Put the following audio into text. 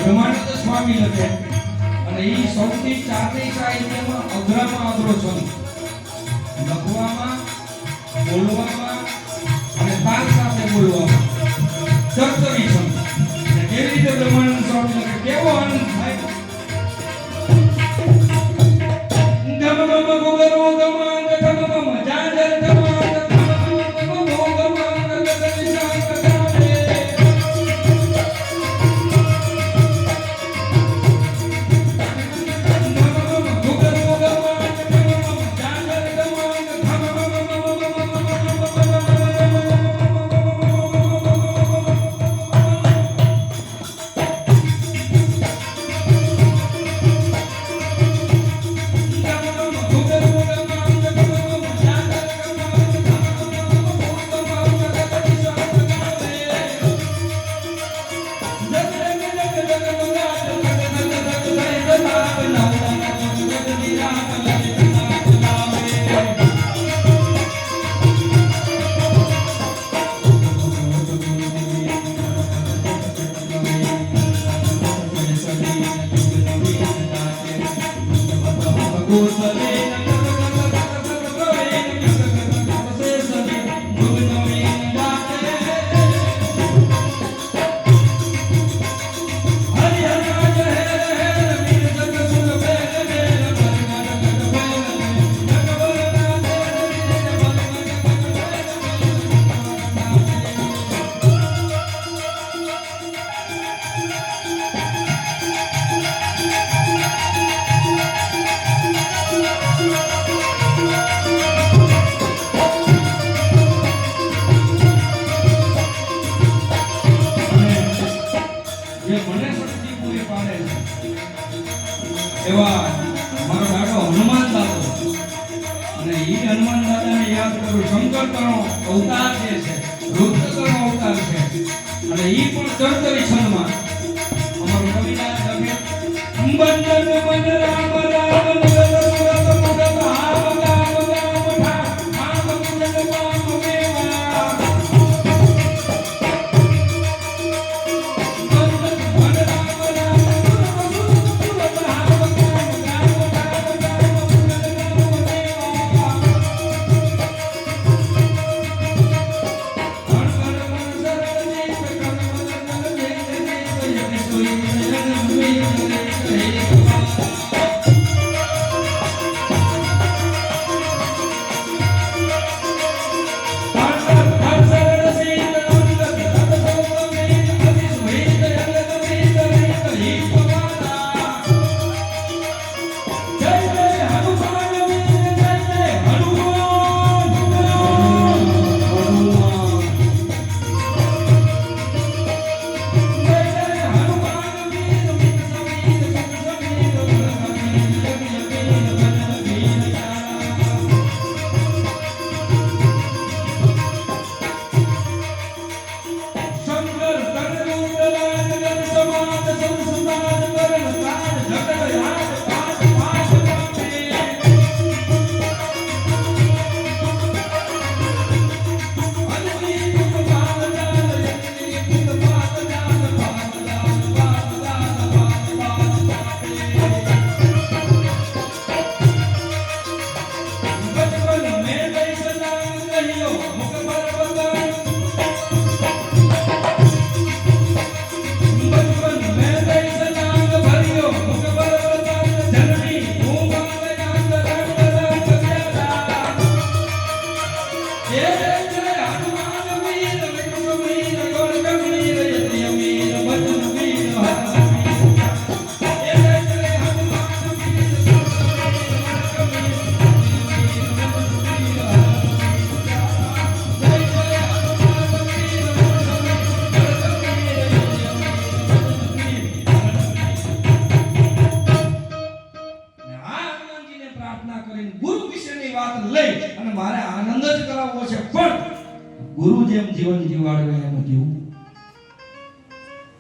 બ્રહ્માનંદ સ્વામી લખે અને એ સૌથી ચારણી સાહિત્યમાં અઘરામાં અઘરો છંદ લખવામાં બોલવામાં અને તાલ સાથે બોલવામાં ચરચરી છંદ અને કેવી રીતે બ્રહ્માનંદ સ્વામી લખે કેવો આનંદ થાય ગમ ગમ ગોગરો ગમ ગમ ગમ જાજર ગમ એવા મારો દાદો હનુમાન દાદો અને એ હનુમાન દાદાને યાદ કરું શંકરનો અવતાર જે છે રુદ્રનો અવતાર છે અને એ પણ ચરચરી છંદમાં અમારો કવિતા લખે બંદન મન રામ રામ નગર સુરત મુગત હાવ ગામ ગામ ઠા આમ મુગત પામ મેવા મારે આનંદ જ કરાવવો છે પણ ગુરુ જેમ જીવન જીવાડવે એમ જીવવું